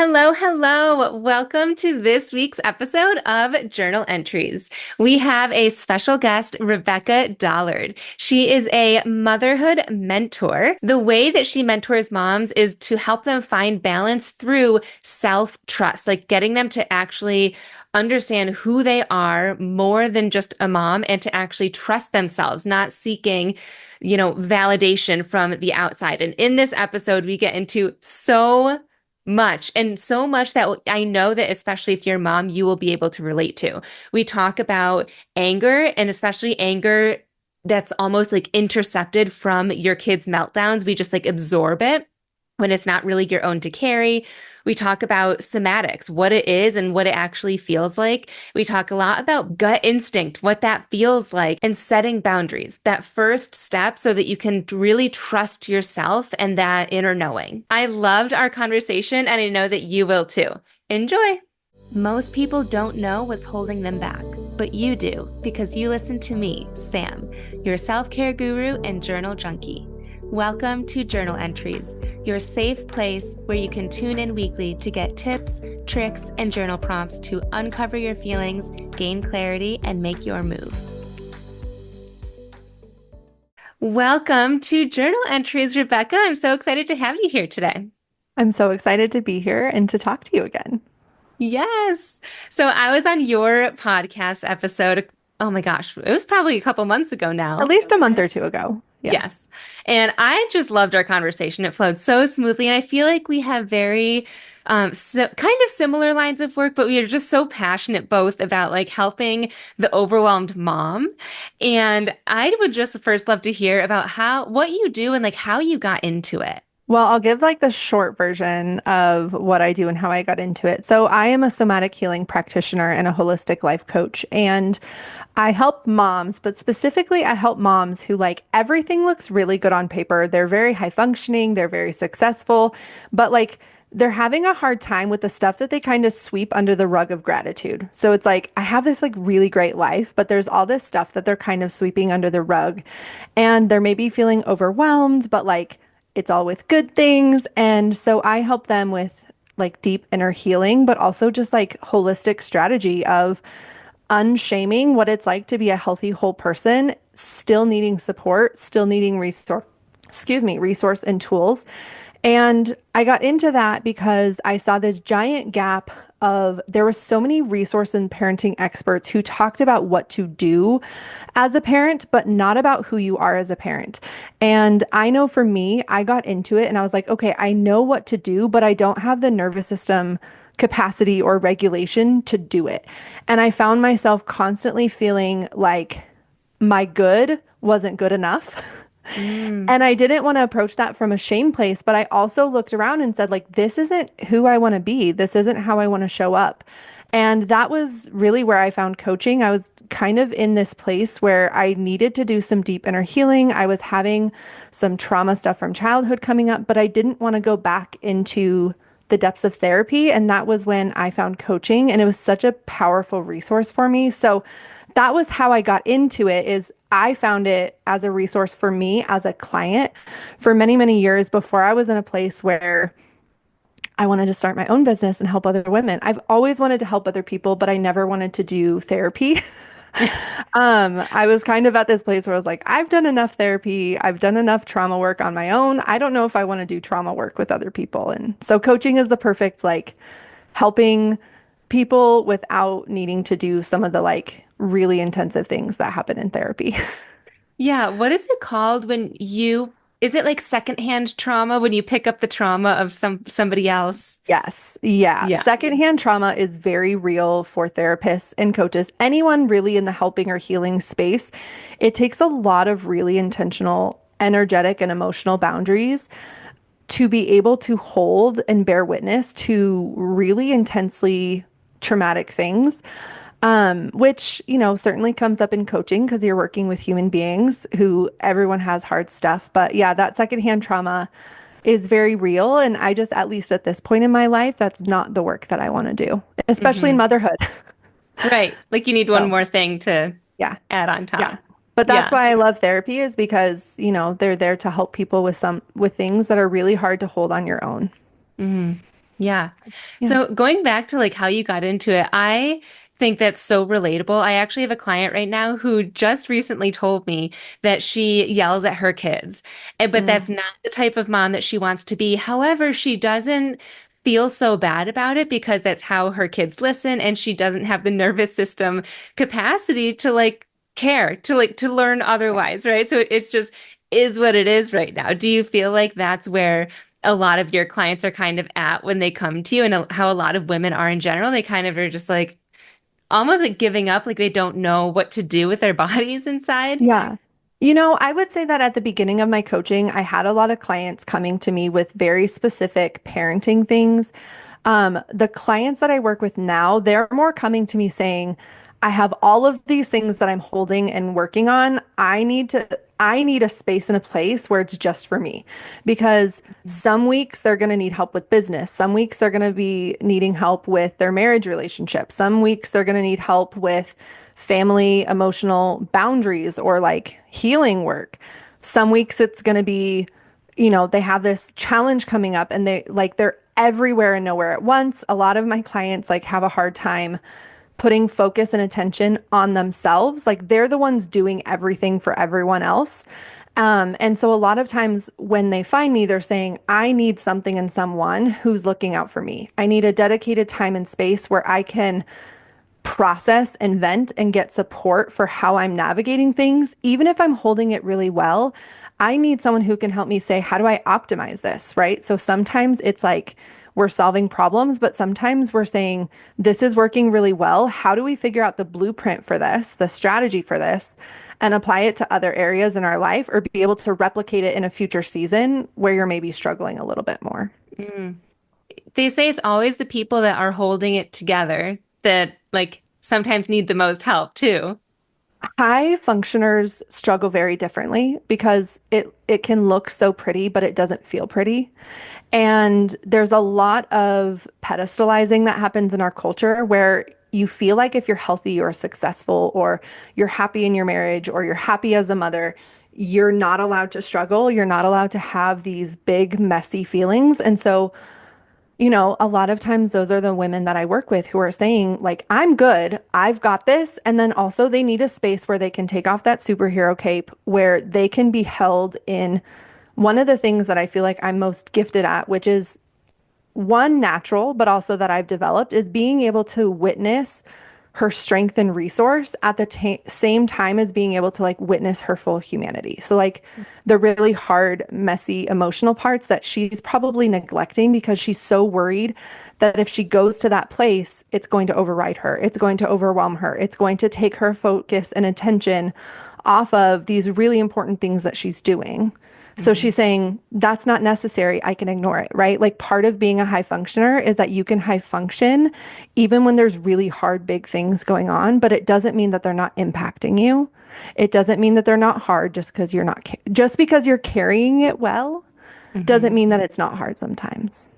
Hello, hello. Welcome to this week's episode of Journal Entries. We have a special guest, Rebecca Dollard. She is a motherhood mentor. The way that she mentors moms is to help them find balance through self-trust, like getting them to actually understand who they are more than just a mom and to actually trust themselves, not seeking validation from the outside. And in this episode, we get into so much that I know that especially if you're a mom, you will be able to relate to. We talk about anger and especially anger that's almost like intercepted from your kids' meltdowns. We just like absorb it when it's not really your own to carry. We talk about somatics, what it is and what it actually feels like. We talk a lot about gut instinct, what that feels like, and setting boundaries, that first step so that you can really trust yourself and that inner knowing. I loved our conversation, and I know that you will too. Enjoy. Most people don't know what's holding them back, but you do because you listen to me, Sam, your self-care guru and journal junkie. Welcome to Journal Entries, your safe place where you can tune in weekly to get tips, tricks, and journal prompts to uncover your feelings, gain clarity, and make your move. Welcome to Journal Entries, Rebecca. I'm so excited to have you here today. I'm so excited to be here and to talk to you again. Yes. So I was on your podcast episode. Oh my gosh, it was probably a couple months ago At now. least a month or two ago. Yeah. Yes. And I just loved our conversation. It flowed so smoothly. And I feel like we have very kind of similar lines of work, but we are just so passionate both about like helping the overwhelmed mom. And I would just first love to hear about what you do and like how you got into it. Well, I'll give like the short version of what I do and how I got into it. So, I am a somatic healing practitioner and a holistic life coach. And I help moms, but specifically, I help moms who like everything looks really good on paper. They're very high functioning, they're very successful, but like they're having a hard time with the stuff that they kind of sweep under the rug of gratitude. So it's like, I have this like really great life, but there's all this stuff that they're kind of sweeping under the rug. And they're maybe feeling overwhelmed, but like it's all with good things. And so I help them with like deep inner healing, but also just like holistic strategy of unshaming what it's like to be a healthy whole person, still needing support, still needing resource and tools. And I got into that because I saw this giant gap of there were so many resource and parenting experts who talked about what to do as a parent, but not about who you are as a parent. And I know for me, I got into it and I was like, okay, I know what to do, but I don't have the nervous system capacity or regulation to do it. And I found myself constantly feeling like my good wasn't good enough. Mm. And I didn't want to approach that from a shame place, but I also looked around and said, like, this isn't who I want to be. This isn't how I want to show up. And that was really where I found coaching. I was kind of in this place where I needed to do some deep inner healing. I was having some trauma stuff from childhood coming up, but I didn't want to go back into the depths of therapy. And that was when I found coaching, and it was such a powerful resource for me. So that was how I got into it is I found it as a resource for me as a client for many, many years before I was in a place where I wanted to start my own business and help other women. I've always wanted to help other people, but I never wanted to do therapy. I was kind of at this place where I was like, I've done enough therapy. I've done enough trauma work on my own. I don't know if I want to do trauma work with other people. And so coaching is the perfect, like, helping people without needing to do some of the like really intensive things that happen in therapy. Yeah, what is it called is it like secondhand trauma when you pick up the trauma of somebody else? Yes. Yeah. Yeah. Secondhand trauma is very real for therapists and coaches, anyone really in the helping or healing space. It takes a lot of really intentional, energetic, and emotional boundaries to be able to hold and bear witness to really intensely traumatic things. Which, certainly comes up in coaching because you're working with human beings who everyone has hard stuff. But yeah, that secondhand trauma is very real. And I just, at least at this point in my life, that's not the work that I want to do, especially in Hmm. motherhood. Right. Like you need one So more thing to yeah, add on yeah. top. But that's Yeah. why I love therapy is because, they're there to help people with things that are really hard to hold on your own. Hmm. Yeah. Yeah. So going back to like how you got into it, I think that's so relatable. I actually have a client right now who just recently told me that she yells at her kids, but that's Mm. not the type of mom that she wants to be. However, she doesn't feel so bad about it because that's how her kids listen, and she doesn't have the nervous system capacity to like care, to like to learn otherwise, right? So it's just is what it is right now. Do you feel like that's where a lot of your clients are kind of at when they come to you and how a lot of women are in general? They kind of are just like almost like giving up, like they don't know what to do with their bodies inside. Yeah. I would say that at the beginning of my coaching, I had a lot of clients coming to me with very specific parenting things. The clients that I work with now, they're more coming to me saying, I have all of these things that I'm holding and working on. I need a space and a place where it's just for me. Because some weeks they're going to need help with business. Some weeks they're going to be needing help with their marriage relationship. Some weeks they're going to need help with family emotional boundaries or like healing work. Some weeks it's going to be, they have this challenge coming up and they're everywhere and nowhere at once. A lot of my clients like have a hard time putting focus and attention on themselves. Like they're the ones doing everything for everyone else. And so a lot of times when they find me, they're saying, I need something and someone who's looking out for me. I need a dedicated time and space where I can process and vent and get support for how I'm navigating things. Even if I'm holding it really well, I need someone who can help me say, how do I optimize this? Right. So sometimes it's like we're solving problems, but sometimes we're saying, this is working really well. How do we figure out the blueprint for this, the strategy for this, and apply it to other areas in our life or be able to replicate it in a future season where you're maybe struggling a little bit more? Mm. They say it's always the people that are holding it together that like sometimes need the most help too. High functioners struggle very differently because it can look so pretty, but it doesn't feel pretty. And there's a lot of pedestalizing that happens in our culture where you feel like if you're healthy or successful or you're happy in your marriage or you're happy as a mother, you're not allowed to struggle. You're not allowed to have these big, messy feelings. And so a lot of times those are the women that I work with who are saying, like, I'm good, I've got this. And then also they need a space where they can take off that superhero cape, where they can be held in one of the things that I feel like I'm most gifted at, which is one natural, but also that I've developed, is being able to witness her strength and resource at the same time as being able to like witness her full humanity. So like the really hard, messy, emotional parts that she's probably neglecting because she's so worried that if she goes to that place, it's going to override her. It's going to overwhelm her. It's going to take her focus and attention off of these really important things that she's doing. So Mhm. she's saying, that's not necessary. I can ignore it, right? Like part of being a high functioner is that you can high function even when there's really hard, big things going on, but it doesn't mean that they're not impacting you. It doesn't mean that they're not hard just because just because you're carrying it well doesn't Mhm. mean that it's not hard sometimes.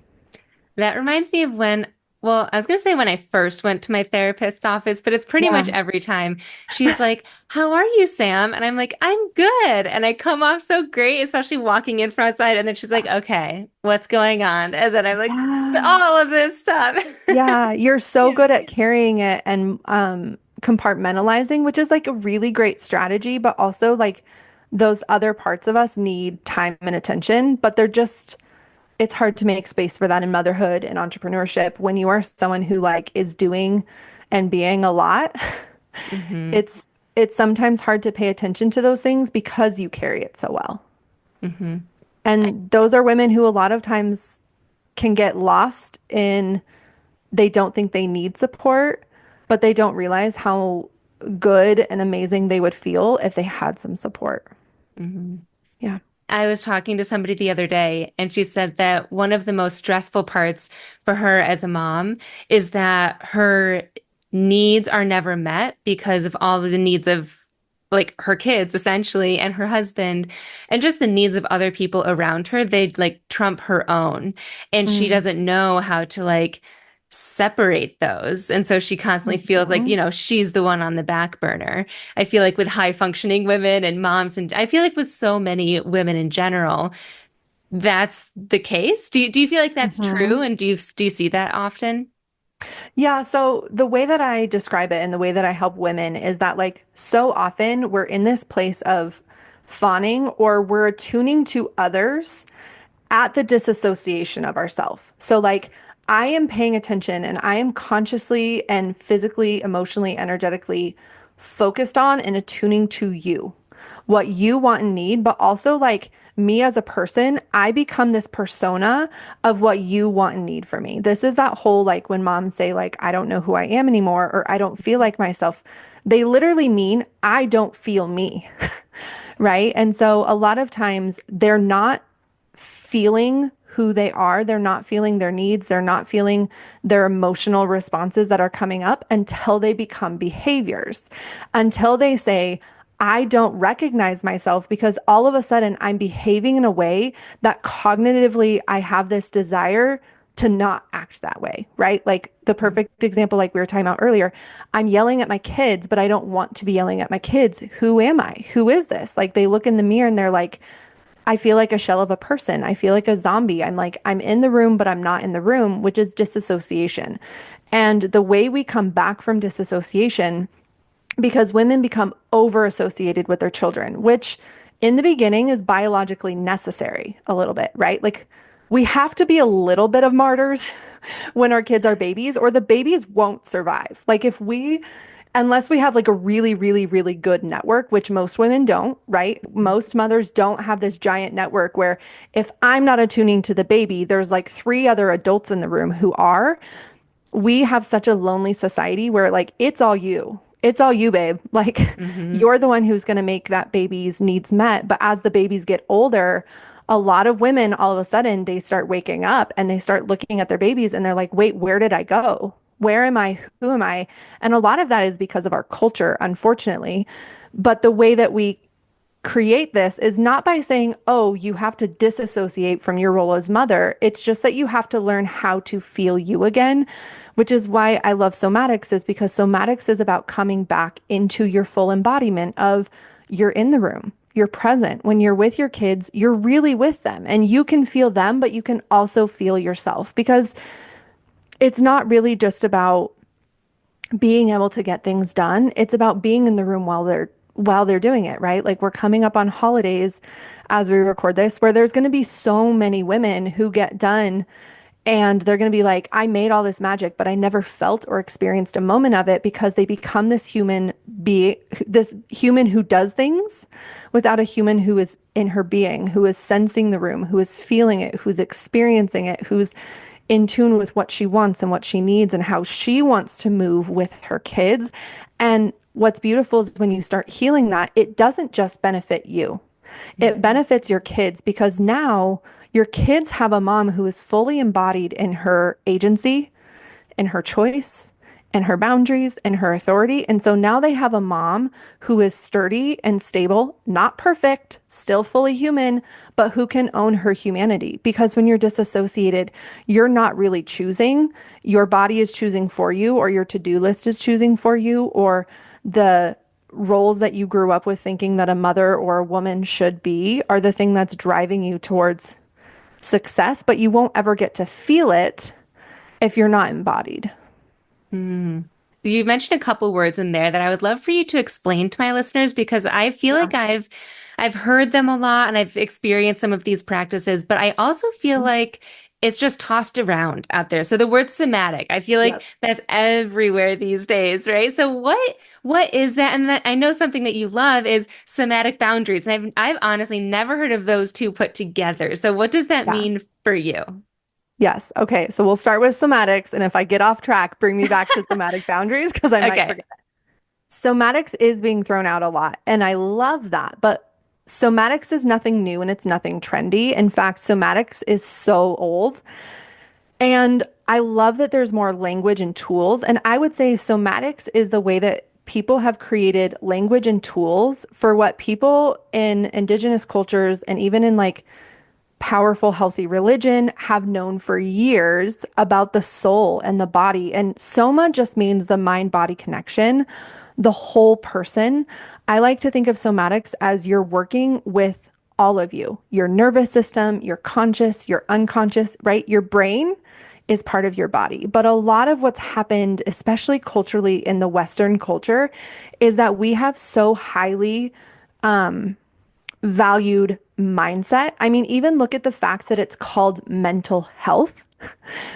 That reminds me of when, well, I was going to say when I first went to my therapist's office, but it's pretty Yeah. much every time. She's like, "How are you, Sam?" And I'm like, "I'm good." And I come off so great, especially walking in from outside. And then she's like, "Okay, what's going on?" And then I'm like, Yeah. all of this stuff. Yeah, you're so Yeah. good at carrying it and compartmentalizing, which is like a really great strategy, but also like those other parts of us need time and attention, but it's hard to make space for that in motherhood and entrepreneurship when you are someone who like is doing and being a lot. Hmm. It's sometimes hard to pay attention to those things because you carry it so well. Hmm. And those are women who a lot of times can get lost in they don't think they need support, but they don't realize how good and amazing they would feel if they had some support. Hmm. Yeah. I was talking to somebody the other day, and she said that one of the most stressful parts for her as a mom is that her needs are never met because of all of the needs of like her kids essentially and her husband and just the needs of other people around her. They like trump her own, and she Mm-hmm. doesn't know how to like separate those. And so she constantly feels like, she's the one on the back burner. I feel like with high functioning women and moms, and I feel like with so many women in general, that's the case? Do you feel like that's true? Mhm. And do you see that often? Yeah, so the way that I describe it and the way that I help women is that, like, so often we're in this place of fawning or we're attuning to others at the disassociation of ourself. So, like, I am paying attention and I am consciously and physically, emotionally, energetically focused on and attuning to you, what you want and need, but also like me as a person, I become this persona of what you want and need for me. This is that whole, like, when moms say, like, I don't know who I am anymore, or I don't feel like myself, they literally mean I don't feel me. Right. And so a lot of times they're not feeling who they are. They're not feeling their needs. They're not feeling their emotional responses that are coming up until they become behaviors, until they say, I don't recognize myself because all of a sudden I'm behaving in a way that cognitively I have this desire to not act that way, right? Like the perfect example, like we were talking about earlier, I'm yelling at my kids, but I don't want to be yelling at my kids. Who am I? Who is this? Like they look in the mirror and they're like, I feel like a shell of a person. I feel like a zombie. I'm like, I'm in the room, but I'm not in the room, which is disassociation. And the way we come back from disassociation, because women become over associated with their children, which in the beginning is biologically necessary a little bit, right? Like we have to be a little bit of martyrs when our kids are babies, or the babies won't survive. Like if we, unless we have like a really, really, really good network, which most women don't, right? Most mothers don't have this giant network where if I'm not attuning to the baby, there's like three other adults in the room who are. We have such a lonely society where like it's all you. It's all you, babe. Like Hmm. you're the one who's going to make that baby's needs met. But as the babies get older, a lot of women all of a sudden they start waking up and they start looking at their babies and they're like, wait, where did I go? Where am I? Who am I? And a lot of that is because of our culture, unfortunately. But the way that we create this is not by saying, oh, you have to disassociate from your role as mother. It's just that you have to learn how to feel you again, which is why I love somatics, is because somatics is about coming back into your full embodiment of you're in the room. You're present. When you're with your kids, you're really with them and you can feel them, but you can also feel yourself because it's not really just about being able to get things done. It's about being in the room while they're doing it, right? Like we're coming up on holidays as we record this where there's going to be so many women who get done and they're going to be like, I made all this magic, but I never felt or experienced a moment of it because they become this human who does things without a human who is in her being, who is sensing the room, who is feeling it, who's experiencing it, who's in tune with what she wants and what she needs and how she wants to move with her kids. And what's beautiful is when you start healing that, it doesn't just benefit you. It benefits your kids because now your kids have a mom who is fully embodied in her agency, in her choice, in her boundaries, in her authority. And so now they have a mom who is sturdy and stable, not perfect, still fully human, but who can own her humanity. Because when you're disassociated, you're not really choosing. Your body is choosing for you, or your to-do list is choosing for you, or the roles that you grew up with thinking that a mother or a woman should be are the thing that's driving you towards success, but you won't ever get to feel it if you're not embodied. Mm. You mentioned a couple words in there that I would love for you to explain to my listeners because I feel Yeah. like I've heard them a lot and I've experienced some of these practices, but I also feel like it's just tossed around out there. So the word somatic, I feel like Yep. that's everywhere these days, right? So what is that? And that I know something that you love is somatic boundaries. And I've honestly never heard of those two put together. So what does that Yeah. mean for you? Yes. Okay. So we'll start with somatics. And if I get off track, bring me back to somatic boundaries because I might Okay. forget. Somatics is being thrown out a lot. And I love that. But somatics is nothing new and it's nothing trendy. In fact, somatics is so old. And I love that there's more language and tools. And I would say somatics is the way that people have created language and tools for what people in indigenous cultures and even in like powerful, healthy religion have known for years about the soul and the body. And soma just means the mind body connection, the whole person. I like to think of somatics as you're working with all of you, your nervous system, your conscious, your unconscious, right? Your brain is part of your body. But a lot of what's happened, especially culturally in the Western culture, is that we have so highly valued mindset. I mean, even look at the fact that it's called mental health.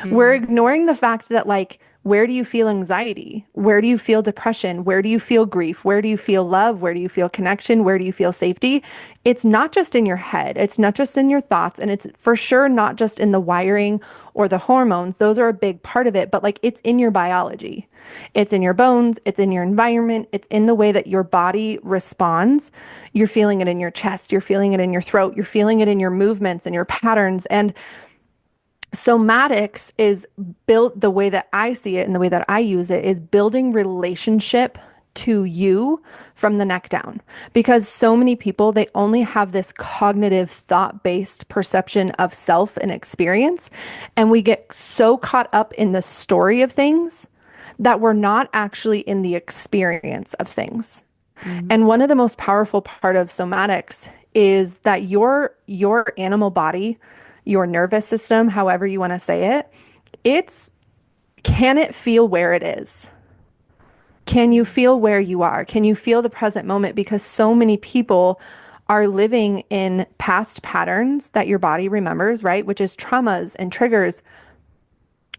We're Mm. ignoring the fact that, like, where do you feel anxiety? Where do you feel depression? Where do you feel grief? Where do you feel love? Where do you feel connection? Where do you feel safety? It's not just in your head, it's not just in your thoughts, and it's for sure not just in the wiring or the hormones. Those are a big part of it, but like it's in your biology. It's in your bones, it's in your environment, it's in the way that your body responds. You're feeling it in your chest, you're feeling it in your throat, you're feeling it in your movements and your patterns. And somatics is built the way that I see it and the way that I use it is building relationship to you from the neck down. Because so many people, they only have this cognitive thought-based perception of self and experience. And we get so caught up in the story of things that we're not actually in the experience of things. Mm. And one of the most powerful part of somatics is that your animal body, your nervous system, however you want to say it, it's can it feel where it is? Can you feel where you are? Can you feel the present moment? Because so many people are living in past patterns that your body remembers, right? Which is traumas and triggers,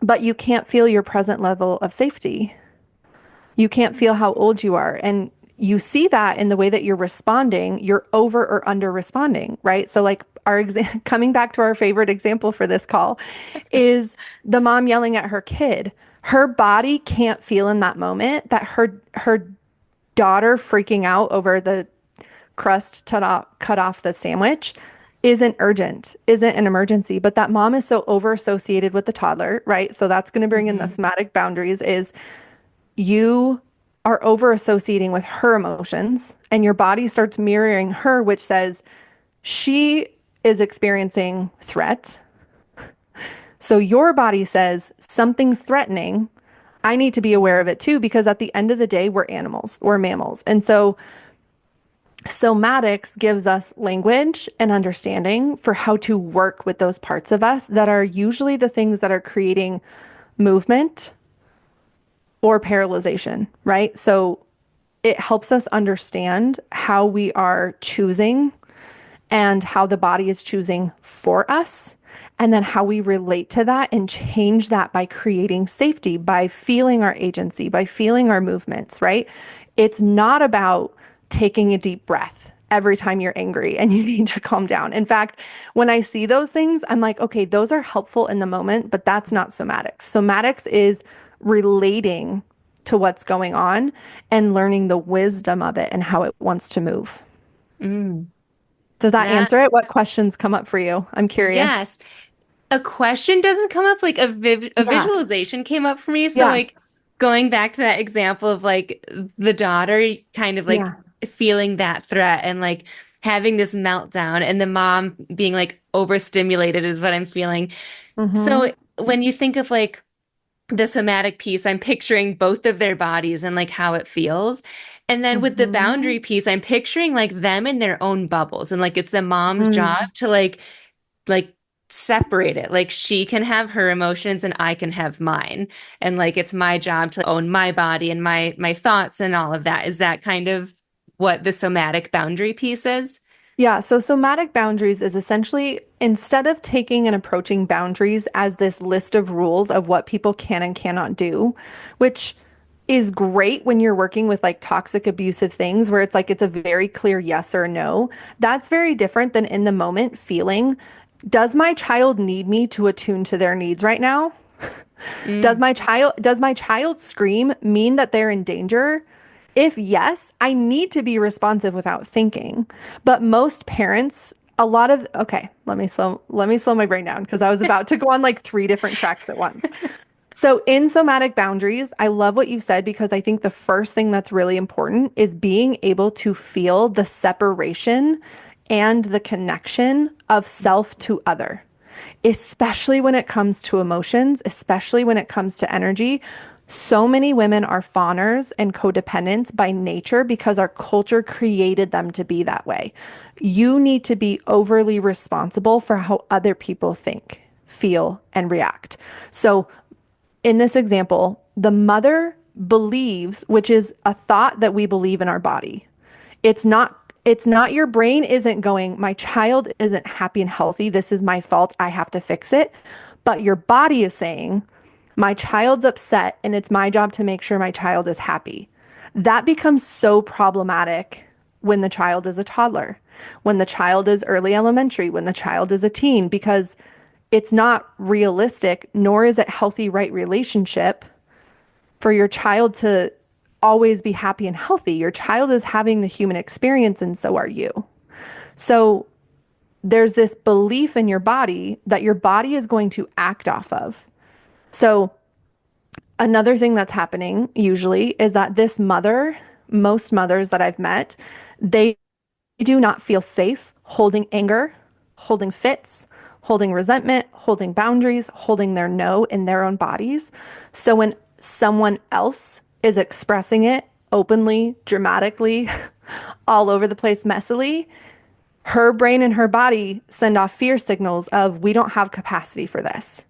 but you can't feel your present level of safety. You can't feel how old you are. And you see that in the way that you're responding, you're over or under responding, right? So like coming back to our favorite example for this call is the mom yelling at her kid. Her body can't feel in that moment that her daughter freaking out over the crust cut off the sandwich isn't urgent, isn't an emergency, but that mom is so over associated with the toddler, right? So that's going to bring in the Mhm. somatic boundaries is you are over associating with her emotions and your body starts mirroring her, which says she is experiencing threat. So your body says something's threatening. I need to be aware of it too, because at the end of the day, we're animals, we're mammals. And so somatics gives us language and understanding for how to work with those parts of us that are usually the things that are creating movement or paralyzation, right? So it helps us understand how we are choosing and how the body is choosing for us, and then how we relate to that and change that by creating safety, by feeling our agency, by feeling our movements, right? It's not about taking a deep breath every time you're angry and you need to calm down. In fact, when I see those things, I'm like, okay, those are helpful in the moment, but that's not somatics. Somatics is relating to what's going on and learning the wisdom of it and how it wants to move. Mm. Does that That, answer it? What questions come up for you? I'm curious. yes. A question doesn't come up, like a Yeah. visualization came up for me. So Yeah. like going back to that example of like the daughter kind of like Yeah. feeling that threat and like having this meltdown and the mom being like overstimulated is what I'm feeling. Mm-hmm. So when you think of like the somatic piece, I'm picturing both of their bodies and like how it feels. And then with the Mm-hmm. boundary piece, I'm picturing like them in their own bubbles and like it's the mom's job Mm. to like separate it. Like she can have her emotions and I can have mine. And like it's my job to own my body and my thoughts and all of that. Is that kind of what the somatic boundary piece is? Yeah, so somatic boundaries is essentially instead of taking and approaching boundaries as this list of rules of what people can and cannot do, which is great when you're working with like toxic abusive things where it's like it's a very clear yes or no. That's very different than in the moment feeling, does my child need me to attune to their needs right now? Mm. Does my child scream mean that they're in danger? If yes, I need to be responsive without thinking. But most parents, a lot of okay, let me slow my brain down because I was about to go on like three different tracks at once. So in somatic boundaries, I love what you said because I think the first thing that's really important is being able to feel the separation and the connection of self to other, especially when it comes to emotions, especially when it comes to energy. So many women are fawners and codependents by nature because our culture created them to be that way. You need to be overly responsible for how other people think, feel, and react. So, in this example, the mother believes, which is a thought that we believe in our body. It's not your brain isn't going, my child isn't happy and healthy. This is my fault. I have to fix it. But your body is saying, my child's upset and it's my job to make sure my child is happy. That becomes so problematic when the child is a toddler, when the child is early elementary, when the child is a teen, because it's not realistic, nor is it healthy, right relationship for your child to always be happy and healthy. Your child is having the human experience, and so are you. So there's this belief in your body that your body is going to act off of. So another thing that's happening usually is that this mother, most mothers that I've met, they do not feel safe holding anger, holding fits, holding resentment, holding boundaries, holding their no in their own bodies. So when someone else is expressing it openly, dramatically, all over the place, messily, her brain and her body send off fear signals of, we don't have capacity for this.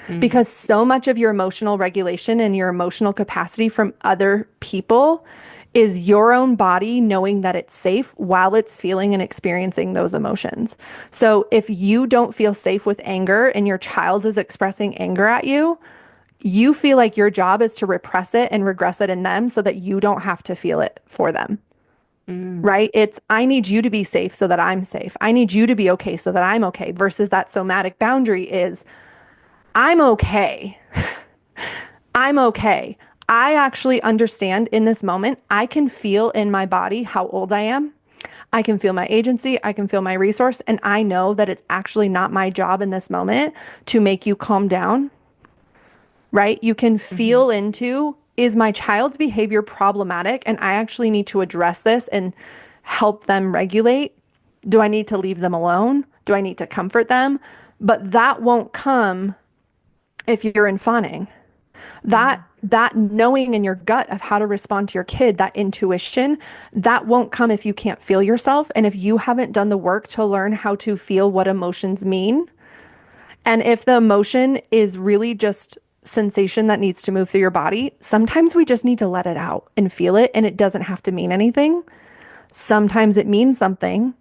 Mm. Because so much of your emotional regulation and your emotional capacity from other people is your own body knowing that it's safe while it's feeling and experiencing those emotions. So if you don't feel safe with anger and your child is expressing anger at you, you feel like your job is to repress it and regress it in them so that you don't have to feel it for them. Mm. Right? It's, I need you to be safe so that I'm safe. I need you to be okay so that I'm okay. Versus that somatic boundary is, I'm okay. I'm okay. I actually understand in this moment, I can feel in my body how old I am. I can feel my agency. I can feel my resource. And I know that it's actually not my job in this moment to make you calm down, right? You can Mhm. feel into, is my child's behavior problematic? And I actually need to address this and help them regulate. Do I need to leave them alone? Do I need to comfort them? But that won't come if you're in fawning. That Mm. that knowing in your gut of how to respond to your kid, that intuition, that won't come if you can't feel yourself and if you haven't done the work to learn how to feel what emotions mean. And if the emotion is really just sensation that needs to move through your body, sometimes we just need to let it out and feel it, and it doesn't have to mean anything. Sometimes it means something,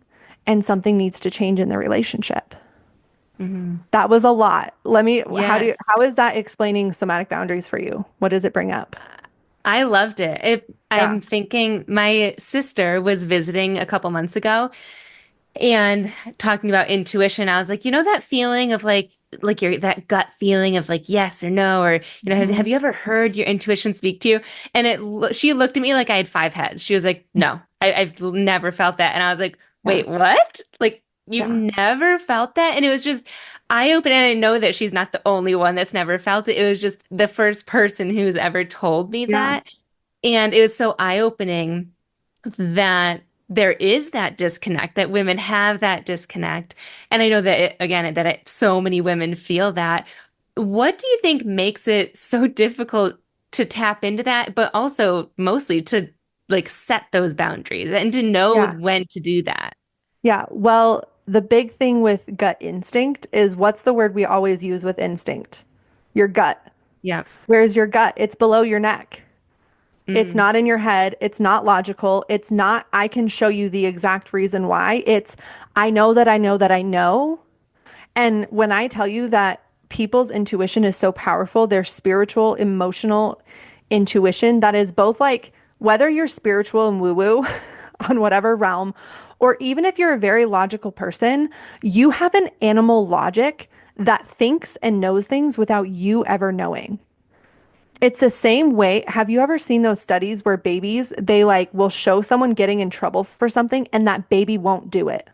and something needs to change in the relationship. Mhm. That was a lot. Yes. How is that explaining somatic boundaries for you? What does it bring up? I loved it. Yeah. I'm thinking my sister was visiting a couple months ago and talking about intuition. I was like, you know, that feeling of like your that gut feeling of like yes or no, or have Mhm. you ever heard your intuition speak to you? And she looked at me like I had five heads. She was like, no, I've never felt that. And I was like, Yeah. wait, what? Like you've Yeah. never felt that? And it was just eye-opening. And I know that she's not the only one that's never felt it. It was just the first person who's ever told me Yeah. that. And it was so eye-opening that there is that disconnect, that women have that disconnect. And I know that again, so many women feel that. What do you think makes it so difficult to tap into that, but also mostly to like set those boundaries and to know Yeah. when to do that? Yeah. Well, the big thing with gut instinct is, what's the word we always use with instinct? Your gut. Yeah. Where's your gut? It's below your neck. It's Mm. not in your head. It's not logical. It's not, I can show you the exact reason why. It's, I know that I know that I know. And when I tell you that people's intuition is so powerful, their spiritual, emotional intuition, that is both like, whether you're spiritual and woo woo on whatever realm, or even if you're a very logical person, you have an animal logic that thinks and knows things without you ever knowing. It's the same way. Have you ever seen those studies where babies, they like will show someone getting in trouble for something and that baby won't do it?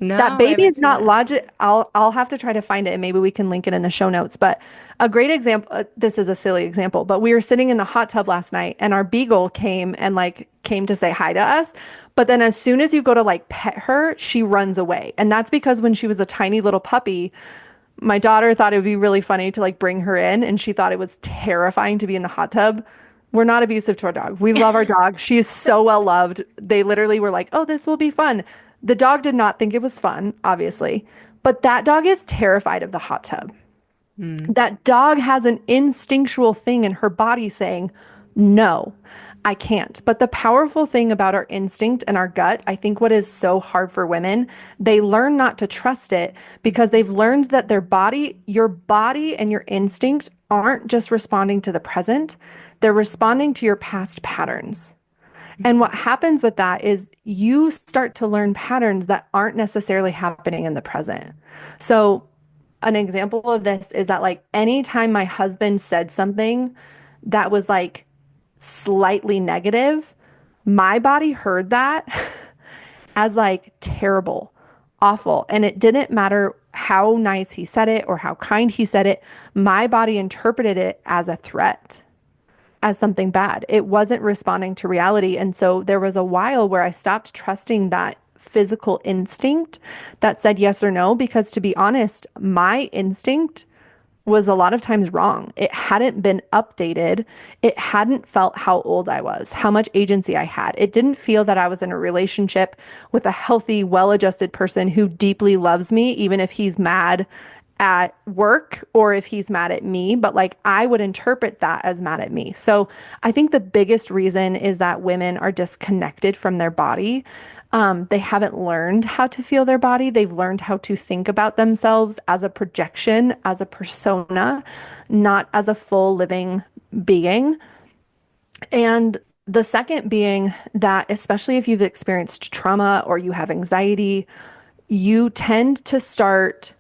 That No, I baby haven't is seen not that. logic. I'll have to try to find it and maybe we can link it in the show notes. But a great example, this is a silly example, but we were sitting in the hot tub last night and our beagle came and like came to say hi to us. But then as soon as you go to like pet her, she runs away. And that's because when she was a tiny little puppy, My daughter thought it would be really funny to like bring her in, and she thought it was terrifying to be in the hot tub. We're not abusive to our dog. We love our dog. She is so well loved. They literally were like, "Oh, this will be fun." The dog did not think it was fun, obviously, but that dog is terrified of the hot tub. Mm. That dog has an instinctual thing in her body saying, no, I can't. But the powerful thing about our instinct and our gut, I think what is so hard for women, they learn not to trust it because they've learned that your body and your instinct aren't just responding to the present, they're responding to your past patterns. And what happens with that is you start to learn patterns that aren't necessarily happening in the present. So, an example of this is that, like, anytime my husband said something that was like slightly negative, my body heard that as like terrible, awful. And it didn't matter how nice he said it or how kind he said it, my body interpreted it as a threat, as something bad. It wasn't responding to reality. And so there was a while where I stopped trusting that physical instinct that said yes or no, because to be honest, my instinct was a lot of times wrong. It hadn't been updated. It hadn't felt how old I was, how much agency I had. It didn't feel that I was in a relationship with a healthy, well-adjusted person who deeply loves me, even if he's mad at work or if he's mad at me, but like I would interpret that as mad at me. So I think the biggest reason is that women are disconnected from their body. They haven't learned how to feel their body. They've learned how to think about themselves as a projection, as a persona, not as a full living being. And the second being that, especially if you've experienced trauma or you have anxiety, you tend to start,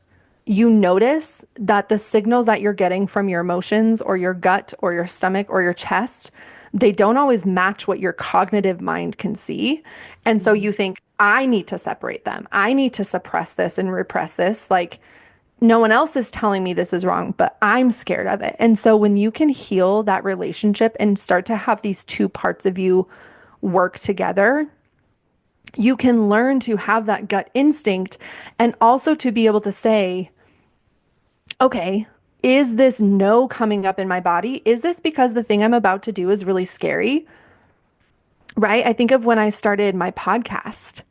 you notice that the signals that you're getting from your emotions or your gut or your stomach or your chest, they don't always match what your cognitive mind can see. And so you think, I need to separate them. I need to suppress this and repress this. Like, no one else is telling me this is wrong, but I'm scared of it. And so when you can heal that relationship and start to have these two parts of you work together, you can learn to have that gut instinct and also to be able to say, okay, is this no coming up in my body? Is this because the thing I'm about to do is really scary? Right? I think of when I started my podcast.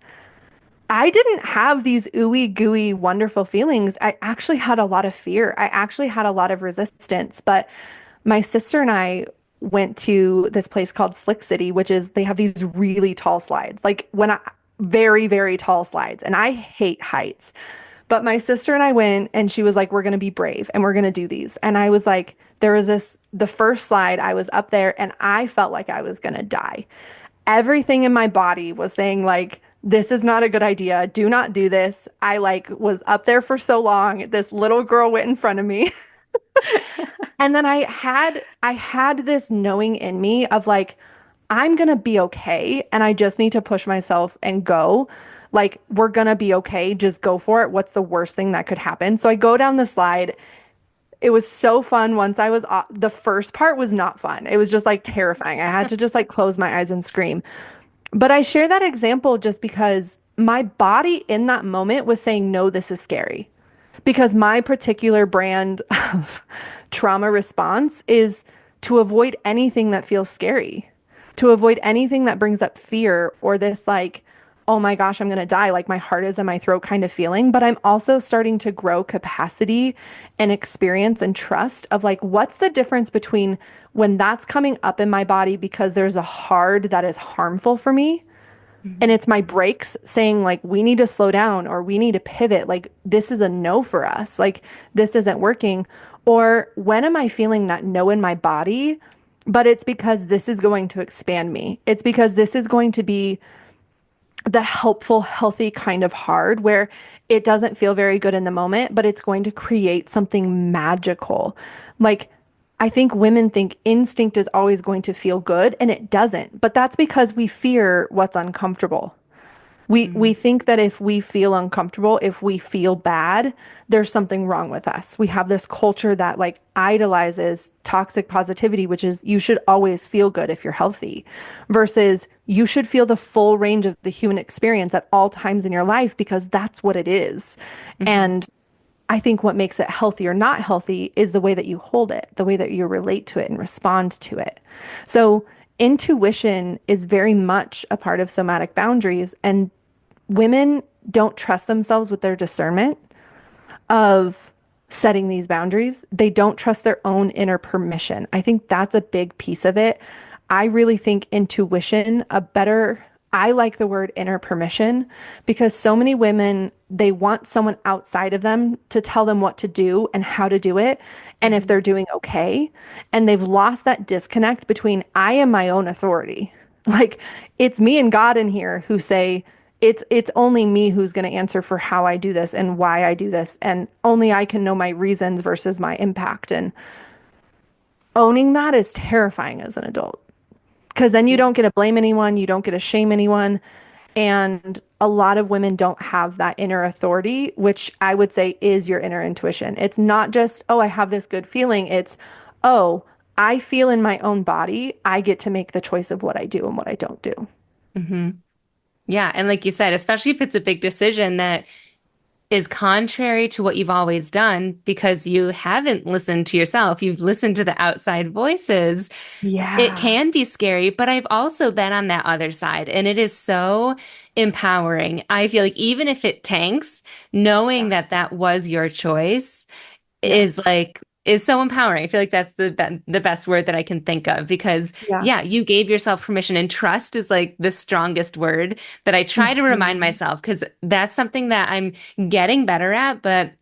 I didn't have these ooey gooey wonderful feelings. I actually had a lot of fear. I actually had a lot of resistance. But my sister and I went to this place called Slick City, which is they have these really tall slides, like very, very tall slides. And I hate heights. But my sister and I went and she was like, we're going to be brave and we're going to do these. And I was like, the first slide, I was up there and I felt like I was going to die. Everything in my body was saying like, this is not a good idea. Do not do this. I like was up there for so long. This little girl went in front of me. And then I had this knowing in me of like, I'm gonna be okay. And I just need to push myself and go. Like, we're gonna be okay. Just go for it. What's the worst thing that could happen? So I go down the slide. It was so fun once I was off. The first part was not fun. It was just like terrifying. I had to just like close my eyes and scream. But I share that example just because my body in that moment was saying, no, this is scary. Because my particular brand of trauma response is to avoid anything that feels scary, to avoid anything that brings up fear or this like, oh my gosh, I'm going to die, like my heart is in my throat kind of feeling. But I'm also starting to grow capacity and experience and trust of like, what's the difference between when that's coming up in my body because there's a hard that is harmful for me and it's my brakes saying like, we need to slow down or we need to pivot. Like, this is a no for us. Like, this isn't working. Or when am I feeling that no in my body? But it's because this is going to expand me. It's because this is going to be the helpful, healthy kind of hard where it doesn't feel very good in the moment, but it's going to create something magical. Like, I think women think instinct is always going to feel good, and it doesn't. But that's because we fear what's uncomfortable. We Mm. think that if we feel uncomfortable, if we feel bad, there's something wrong with us. We have this culture that like idolizes toxic positivity, which is you should always feel good if you're healthy, versus you should feel the full range of the human experience at all times in your life because that's what it is. Mhm. And I think what makes it healthy or not healthy is the way that you hold it, the way that you relate to it and respond to it. So, intuition is very much a part of somatic boundaries, and women don't trust themselves with their discernment of setting these boundaries. They don't trust their own inner permission. I think that's a big piece of it. I really think intuition, I like the word inner permission because so many women, they want someone outside of them to tell them what to do and how to do it and if Mhm. they're doing okay. And they've lost that disconnect between I am my own authority. Like it's me and God in here who say, it's only me who's going to answer for how I do this and why I do this, and only I can know my reasons versus my impact. And owning that is terrifying as an adult because then you Yeah. don't get to blame anyone, you don't get to shame anyone. And a lot of women don't have that inner authority, which I would say is your inner intuition. It's not just, oh, I have this good feeling. It's, oh, I feel in my own body. I get to make the choice of what I do and what I don't do. Hmm. Yeah. And like you said, especially if it's a big decision that is contrary to what you've always done because you haven't listened to yourself, you've listened to the outside voices. It Yeah. can be scary, but I've also been on that other side, and it is so empowering. I feel like even if it tanks, knowing Yeah. that that was your choice Yeah. is so empowering. I feel like that's the best word that I can think of because Yeah. yeah, you gave yourself permission, and trust is like the strongest word that I try to remind Mhm. myself because that's something that I'm getting better at, but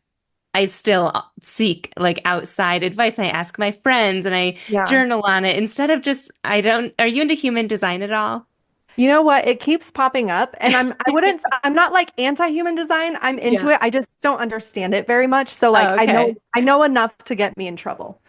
I still seek like outside advice. I ask my friends and I Yeah. journal on it instead of just, I don't, are you into human design at all? You know what? It keeps popping up and I'm not like anti-human design. I'm Yeah. into it. I just don't understand it very much. So like Oh, okay. I know enough to get me in trouble.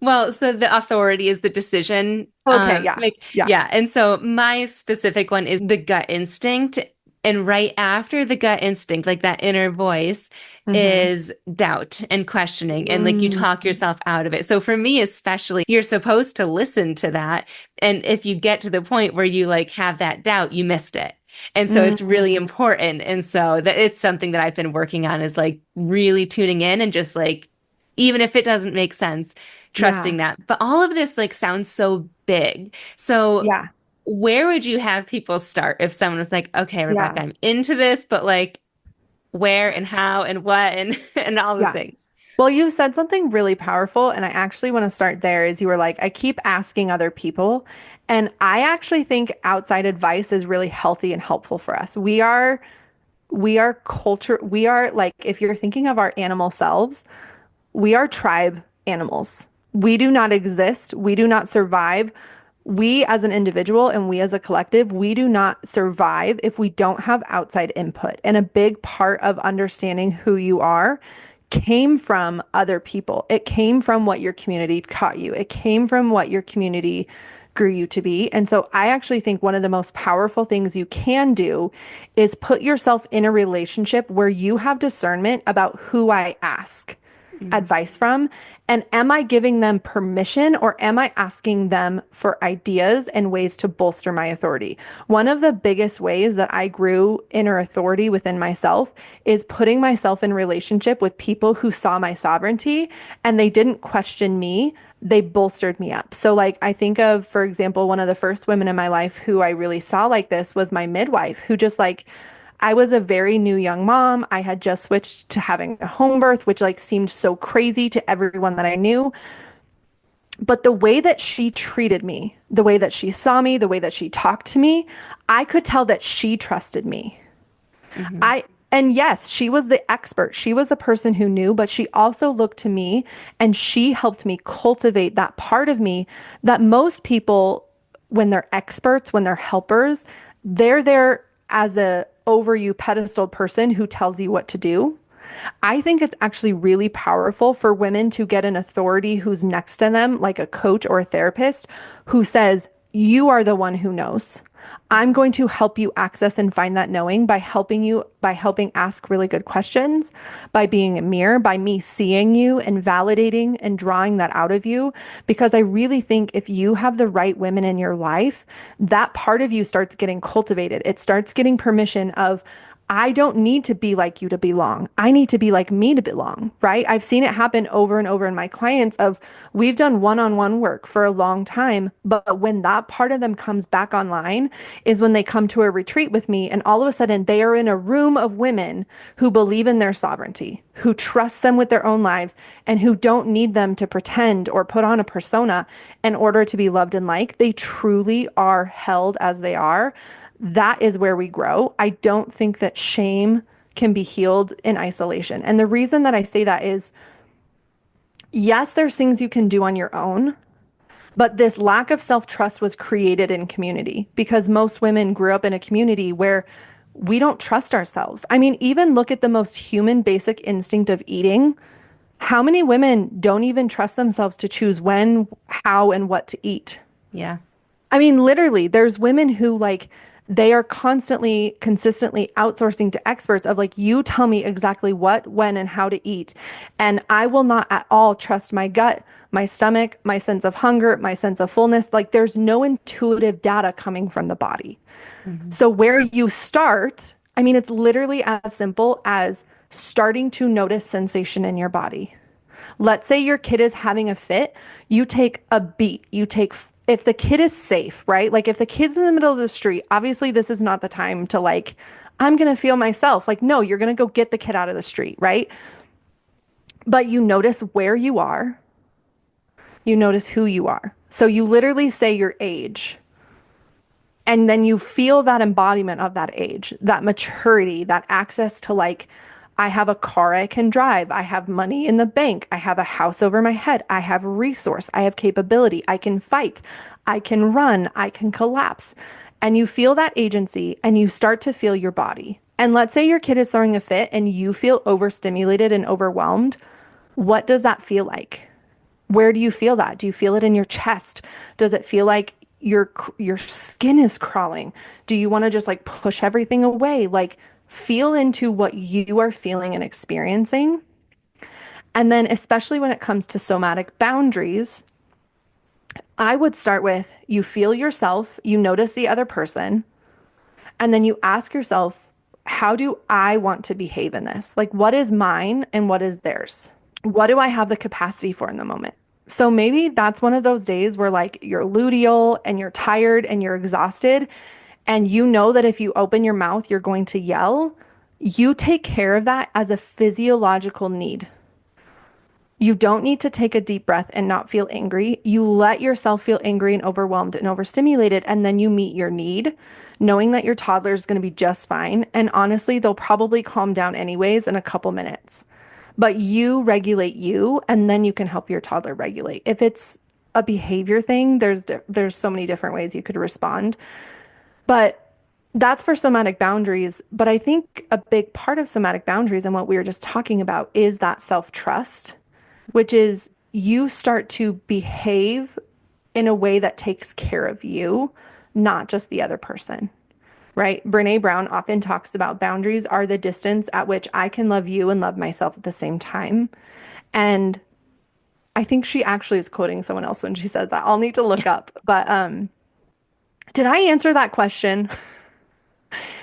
Well, so the authority is the decision. Okay, yeah. Yeah. Yeah. And so my specific one is the gut instinct. And right after the gut instinct, like that inner voice, Hmm. is doubt and questioning. And like you Mm, talk yourself out of it. So for me, especially, you're supposed to listen to that. And if you get to the point where you like have that doubt, you missed it. And so it's really mm, important. And so that it's something that I've been working on is like really tuning in and just like, even if it doesn't make sense, yeah. trusting that. But all of this like sounds so big. So Yeah. where would you have people start if someone was like, okay, Rebecca, Yeah. I'm into this, but like where and how and what and and all the Yeah. things. Well, you said something really powerful, and I actually want to start there. Is you were like, I keep asking other people, and I actually think outside advice is really healthy and helpful for us. We are culture, we are like, if you're thinking of our animal selves, we are tribe animals. We do not exist. We do not survive. We as an individual and we as a collective, we do not survive if we don't have outside input. And a big part of understanding who you are came from other people. It came from what your community taught you. It came from what your community grew you to be. And so I actually think one of the most powerful things you can do is put yourself in a relationship where you have discernment about who I ask Mm, advice from? And am I giving them permission or am I asking them for ideas and ways to bolster my authority? One of the biggest ways that I grew inner authority within myself is putting myself in relationship with people who saw my sovereignty and they didn't question me. They bolstered me up. So, like, I think of, for example, one of the first women in my life who I really saw like this was my midwife, who just like, I was a very new young mom. I had just switched to having a home birth, which like seemed so crazy to everyone that I knew. But the way that she treated me, the way that she saw me, the way that she talked to me, I could tell that she trusted me. mhm, I and yes, she was the expert. She was the person who knew, but she also looked to me and she helped me cultivate that part of me that most people, when they're experts, when they're helpers, they're there as a over you pedestal person who tells you what to do. I think it's actually really powerful for women to get an authority who's next to them, like a coach or a therapist, who says, you are the one who knows. I'm going to help you access and find that knowing by helping ask really good questions, by being a mirror, by me seeing you and validating and drawing that out of you. Because I really think if you have the right women in your life, that part of you starts getting cultivated. It starts getting permission of, I don't need to be like you to belong. I need to be like me to belong, right? I've seen it happen over and over in my clients of we've done one-on-one work for a long time, but when that part of them comes back online is when they come to a retreat with me and all of a sudden they are in a room of women who believe in their sovereignty, who trust them with their own lives and who don't need them to pretend or put on a persona in order to be loved and liked. They truly are held as they are. That is where we grow. I don't think that shame can be healed in isolation. And the reason that I say that is, yes, there's things you can do on your own, but this lack of self-trust was created in community because most women grew up in a community where we don't trust ourselves. I mean, even look at the most human basic instinct of eating. How many women don't even trust themselves to choose when, how, and what to eat? Yeah. I mean, literally, there's women who like they are constantly, consistently outsourcing to experts of like, you tell me exactly what, when, and how to eat. And I will not at all trust my gut, my stomach, my sense of hunger, my sense of fullness. Like, there's no intuitive data coming from the body. Mhm. So, where you start, I mean, it's literally as simple as starting to notice sensation in your body. Let's say your kid is having a fit, you take a beat. If the kid is safe, right? Like if the kid's in the middle of the street, obviously this is not the time to like, I'm going to feel myself. Like, no, you're going to go get the kid out of the street, right? But you notice where you are, you notice who you are. So you literally say your age. And then you feel that embodiment of that age, that maturity, that access to like, I have a car I can drive. I have money in the bank. I have a house over my head. I have resource. I have capability. I can fight. I can run. I can collapse. And you feel that agency and you start to feel your body. And let's say your kid is throwing a fit and you feel overstimulated and overwhelmed. What does that feel like? Where do you feel that? Do you feel it in your chest? Does it feel like your skin is crawling? Do you want to just like push everything away? Like feel into what you are feeling and experiencing. And then especially when it comes to somatic boundaries, I would start with you feel yourself, you notice the other person, and then you ask yourself, how do I want to behave in this? Like what is mine and what is theirs? What do I have the capacity for in the moment? So maybe that's one of those days where like you're luteal and you're tired and you're exhausted and you know that if you open your mouth, you're going to yell. You take care of that as a physiological need. You don't need to take a deep breath and not feel angry. You let yourself feel angry and overwhelmed and overstimulated, and then you meet your need, knowing that your toddler is going to be just fine. And honestly, they'll probably calm down anyways in a couple minutes. But you regulate you, and then you can help your toddler regulate. If it's a behavior thing, there's so many different ways you could respond. But that's for somatic boundaries. But I think a big part of somatic boundaries and what we were just talking about is that self-trust, which is you start to behave in a way that takes care of you, not just the other person, right? Brene Brown often talks about boundaries are the distance at which I can love you and love myself at the same time. And I think she actually is quoting someone else when she says that. I'll need to look up. But did I answer that question? Does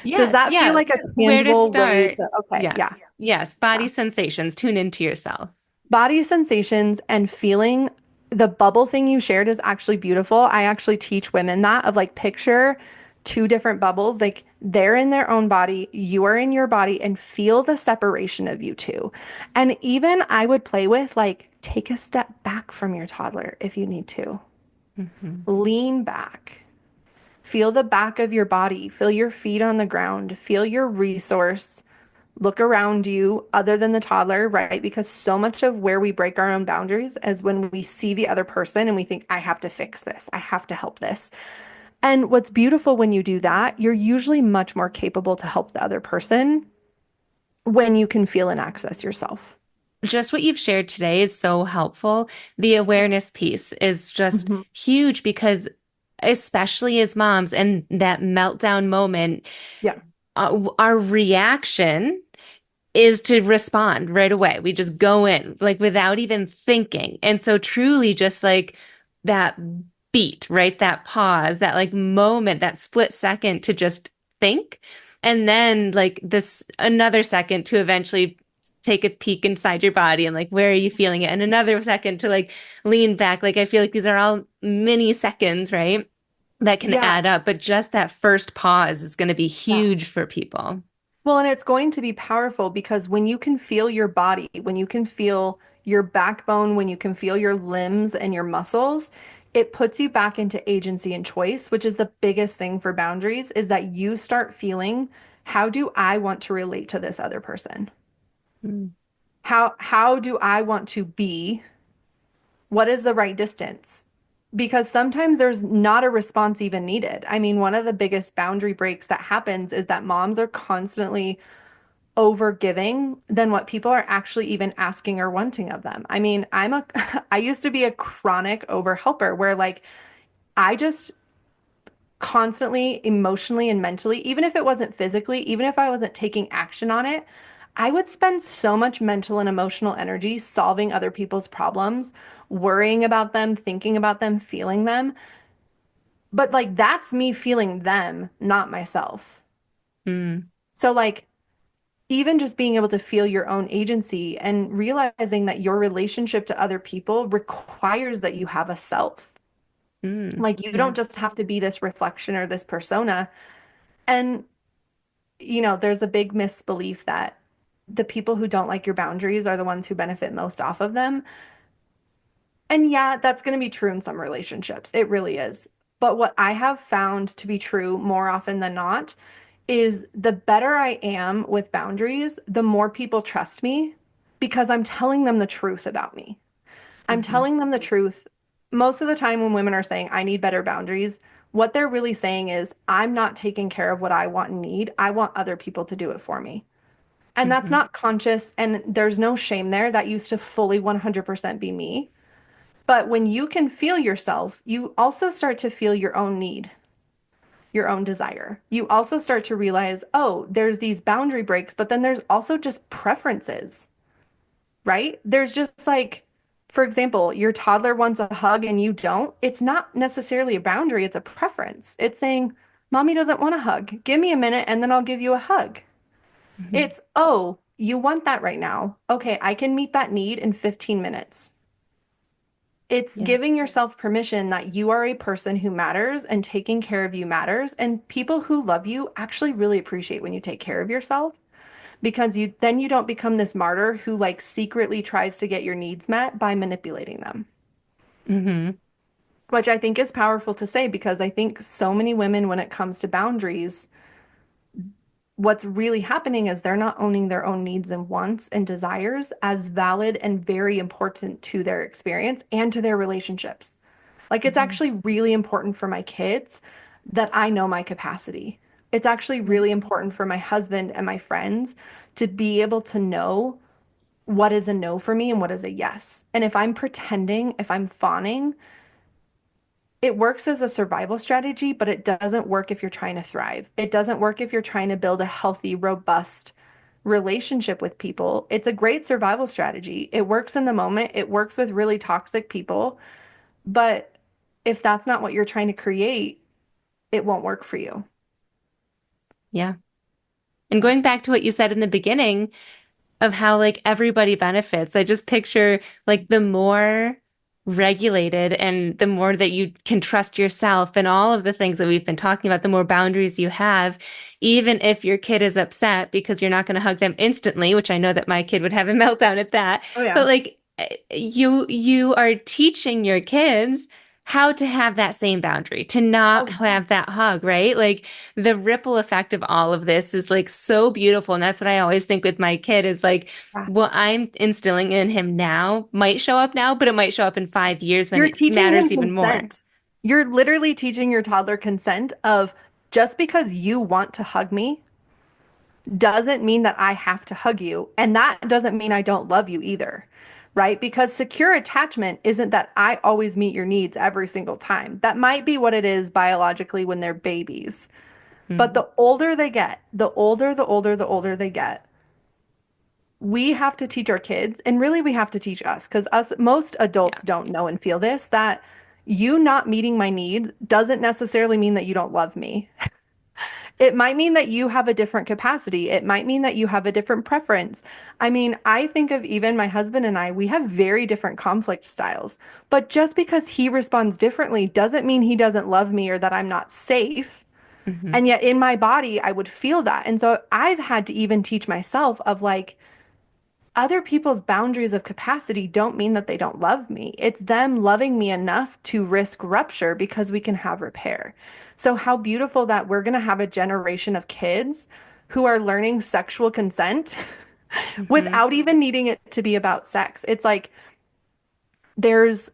Yes, that feel yeah. like a Where to tangible way start? to, okay, yeah. Yes, yes. Body sensations. Tune into yourself. Body sensations and feeling the bubble thing you shared is actually beautiful. I actually teach women that of like picture two different bubbles, like they're in their own body, you are in your body, and feel the separation of you two. And even I would play with like take a step back from your toddler if you need to. Mhm. Lean back. Feel the back of your body, feel your feet on the ground, feel your resource. Look around you other than the toddler, right? Because so much of where we break our own boundaries is when we see the other person and we think, I have to fix this. I have to help this. And what's beautiful when you do that, you're usually much more capable to help the other person when you can feel and access yourself. Just what you've shared today is so helpful. The awareness piece is just Mhm. huge because, especially as moms, and that meltdown moment, Yeah. our reaction is to respond right away. We just go in like without even thinking. And so truly just like that beat, right? That pause, that like moment, that split second to just think And then like this another second to eventually take a peek inside your body and like where are you feeling it? And another second to like lean back. Like I feel like these are all mini seconds, right? That can Yeah. add up, but just that first pause is going to be Yeah. huge for people. Well, and it's going to be powerful because when you can feel your body, when you can feel your backbone, when you can feel your limbs and your muscles, it puts you back into agency and choice, which is the biggest thing for boundaries, is that you start feeling, how do I want to relate to this other person? Mm, How do I want to be? What is the right distance? Because sometimes there's not a response even needed. I mean, one of the biggest boundary breaks that happens is that moms are constantly over giving than what people are actually even asking or wanting of them. I mean, I used to be a chronic over helper where like I just constantly emotionally and mentally, even if it wasn't physically, even if I wasn't taking action on it, I would spend so much mental and emotional energy solving other people's problems, worrying about them, thinking about them, feeling them. But like that's me feeling them, not myself. mm, So like even just being able to feel your own agency and realizing that your relationship to other people requires that you have a self. mm. Like you Yeah. don't just have to be this reflection or this persona. And, there's a big misbelief that the people who don't like your boundaries are the ones who benefit most off of them. And yeah, that's going to be true in some relationships. It really is. But what I have found to be true more often than not is the better I am with boundaries, the more people trust me because I'm telling them the truth about me. I'm Hmm. telling them the truth. Most of the time, when women are saying, I need better boundaries, what they're really saying is, I'm not taking care of what I want and need. I want other people to do it for me. And that's Hmm. not conscious, and there's no shame there. That used to fully 100% be me. But when you can feel yourself, you also start to feel your own need, your own desire. You also start to realize, oh, there's these boundary breaks, but then there's also just preferences, right? There's just like, for example, your toddler wants a hug and you don't. It's not necessarily a boundary, it's a preference. It's saying, Mommy doesn't want a hug. Give me a minute and then I'll give you a hug. Hmm. It's, oh, you want that right now. Okay, I can meet that need in 15 minutes. It's Yeah. giving yourself permission that you are a person who matters and taking care of you matters. And people who love you actually really appreciate when you take care of yourself because you don't become this martyr who like secretly tries to get your needs met by manipulating them. Hmm. Which I think is powerful to say because I think so many women, when it comes to boundaries, what's really happening is they're not owning their own needs and wants and desires as valid and very important to their experience and to their relationships. Like it's Hmm. actually really important for my kids that I know my capacity. It's actually Yeah. really important for my husband and my friends to be able to know what is a no for me and what is a yes. And if I'm pretending, if I'm fawning, it works as a survival strategy, but it doesn't work if you're trying to thrive. It doesn't work if you're trying to build a healthy, robust relationship with people. It's a great survival strategy. It works in the moment, it works with really toxic people, but if that's not what you're trying to create, it won't work for you. Yeah. And Yeah. going back to what you said in the beginning, of how like everybody benefits. I just picture like the more regulated and the more that you can trust yourself and all of the things that we've been talking about, the more boundaries you have, even if your kid is upset because you're not going to hug them instantly, which I know that my kid would have a meltdown at that. Oh yeah. But like you are teaching your kids how to have that same boundary, to not Oh yeah. have that hug, right? Like the ripple effect of all of this is like so beautiful. And that's what I always think with my kid is like, Yeah. what I'm instilling in him now might show up now, but it might show up in 5 years when You're it teaching him matters even more. consent. You're literally teaching your toddler consent of just because you want to hug me doesn't mean that I have to hug you. And that doesn't mean I don't love you either, right? Because secure attachment isn't that I always meet your needs every single time. That might be what it is biologically when they're babies. But Mm, the older they get, the older they get, we have to teach our kids, and really we have to teach us, because us, most yeah. adults don't know and feel this, that you not meeting my needs doesn't necessarily mean that you don't love me. It might mean that you have a different capacity. It might mean that you have a different preference. I mean, I think of even my husband and I, we have very different conflict styles. But just because he responds differently doesn't mean he doesn't love me or that I'm not safe. Hmm. And yet in my body, I would feel that. And so I've had to even teach myself of like, other people's boundaries of capacity don't mean that they don't love me. It's them loving me enough to risk rupture because we can have repair. So, how beautiful that we're going to have a generation of kids who are learning sexual consent Hmm. without even needing it to be about sex. It's like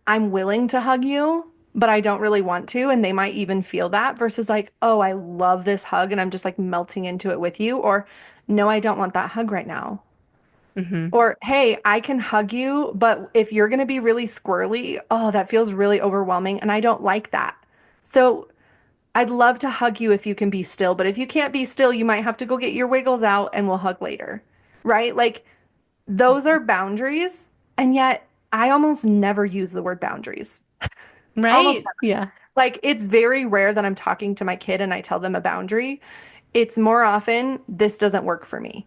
I'm willing to hug you, but I don't really want to. And they might even feel that versus like, oh, I love this hug and I'm just like melting into it with you. Or, no, I don't want that hug right now. Hmm. Or, hey, I can hug you, but if you're going to be really squirrely, oh, that feels really overwhelming. And I don't like that. So I'd love to hug you if you can be still. But if you can't be still, you might have to go get your wiggles out and we'll hug later. Right? Like those are boundaries. And yet I almost never use the word boundaries. Almost Right? never. Yeah. Like it's very rare that I'm talking to my kid and I tell them a boundary. It's more often, this doesn't work for me.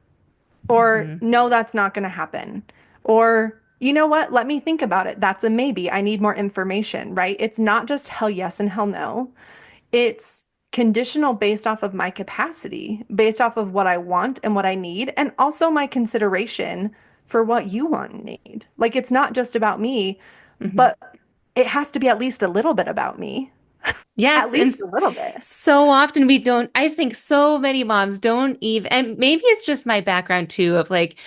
Or, Hmm. no, that's not going to happen. Or, you know what? Let me think about it. That's a maybe. I need more information, right? It's not just hell yes and hell no. It's conditional based off of my capacity, based off of what I want and what I need, and also my consideration for what you want and need. Like, it's not just about me, Hmm. but it has to be at least a little bit about me. At Yes, and least a little bit. so often we don't, I think so many moms don't even, and maybe it's just my background too of like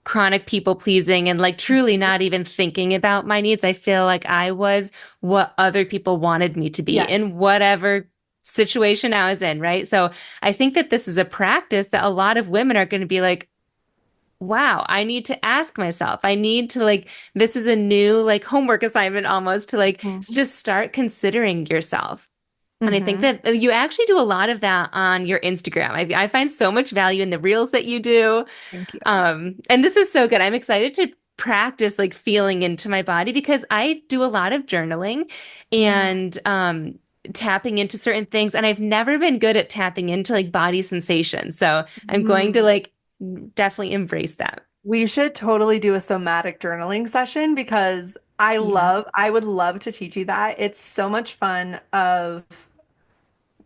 chronic people pleasing and like truly not even thinking about my needs. I feel like I was what other people wanted me to be Yes. in whatever situation I was in, right? So I think that this is a practice that a lot of women are going to be like, wow, I need to ask myself. I need to like, this is a new like homework assignment almost to like just start considering yourself. And I think Mm-hmm. that you actually do a lot of that on your Instagram. I find so much value in the reels that you do. Thank you. And this is so good. I'm excited to practice like feeling into my body because I do a lot of journaling Yeah. and tapping into certain things. And I've never been good at tapping into like body sensations. So I'm going to Mm. like definitely embrace that. We should totally do a somatic journaling session because Yeah. I would love to teach you that. It's so much fun of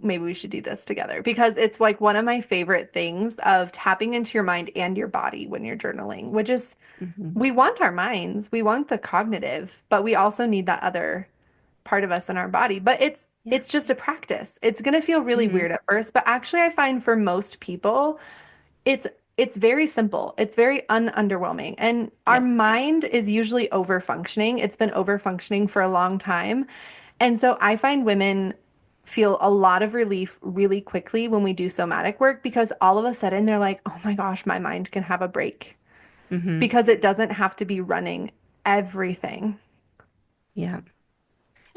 maybe we should do this together because it's like one of my favorite things of tapping into your mind and your body when you're journaling, which is Hmm. we want our minds, we want the cognitive, but we also need that other part of us in our body. But Yeah. it's just a practice. It's going to feel really Hmm. weird at first, but actually I find for most people it's it's very simple. It's very underwhelming. And our Yep. mind is usually over functioning. It's been over functioning for a long time. And so I find women feel a lot of relief really quickly when we do somatic work because all of a sudden they're like, "Oh my gosh, my mind can have a break." Hmm. Because it doesn't have to be running everything. Yeah.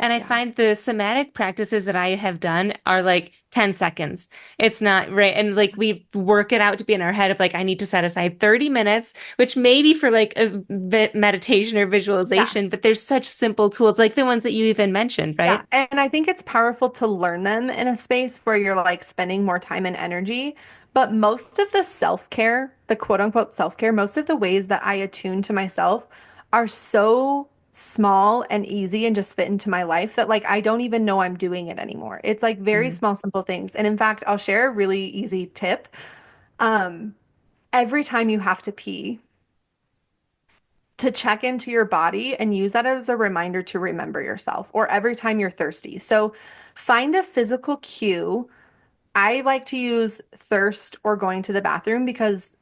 And I Yeah. find the somatic practices that I have done are like 10 seconds. It's not right. And like we work it out to be in our head of like, I need to set aside 30 minutes, which may be for like a meditation or Yeah. visualization, but there's such simple tools like the ones that you even mentioned, Yeah. right? And I think it's powerful to learn them in a space where you're like spending more time and energy. But most of the self-care, the quote unquote self-care, most of the ways that I attune to myself are so small and easy and just fit into my life that like I don't even know I'm doing it anymore. It's like very Hmm. small, simple things. And in fact, I'll share a really easy tip. Um, every time you have to pee, to check into your body and use that as a reminder to remember yourself or every time you're thirsty. So find a physical cue. I like to use thirst or going to the bathroom because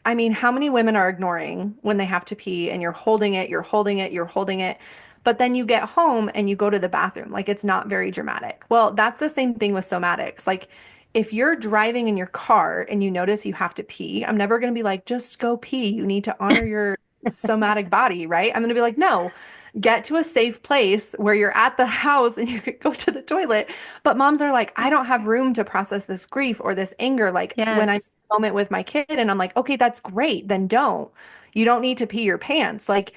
I mean, how many women are ignoring when they have to pee and you're holding it, you're holding it, you're holding it, but then you get home and you go to the bathroom. Like it's not very dramatic. Well, that's the same thing with somatics. Like if you're driving in your car and you notice you have to pee, I'm never going to be like, just go pee. You need to honor your somatic body, right? I'm going to be like, no, get to a safe place where you're at the house and you could go to the toilet. But moms are like, I don't have room to process this grief or this anger. Like when I'm Yes. moment with my kid and I'm like, okay, that's great. Then don't. You don't need to pee your pants. Like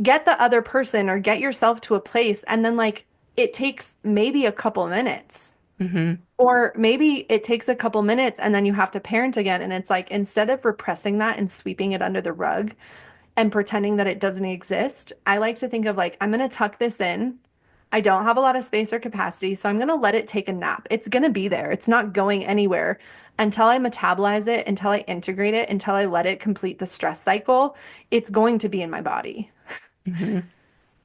get the other person or get yourself to a place and then like it takes maybe a couple minutes. Hmm. Or maybe it takes a couple minutes and then you have to parent again. And it's like, instead of repressing that and sweeping it under the rug and pretending that it doesn't exist, I like to think of like, I'm going to tuck this in. I don't have a lot of space or capacity, so I'm going to let it take a nap. It's going to be there. It's not going anywhere until I metabolize it, until I integrate it, until I let it complete the stress cycle. It's going to be in my body. Hmm.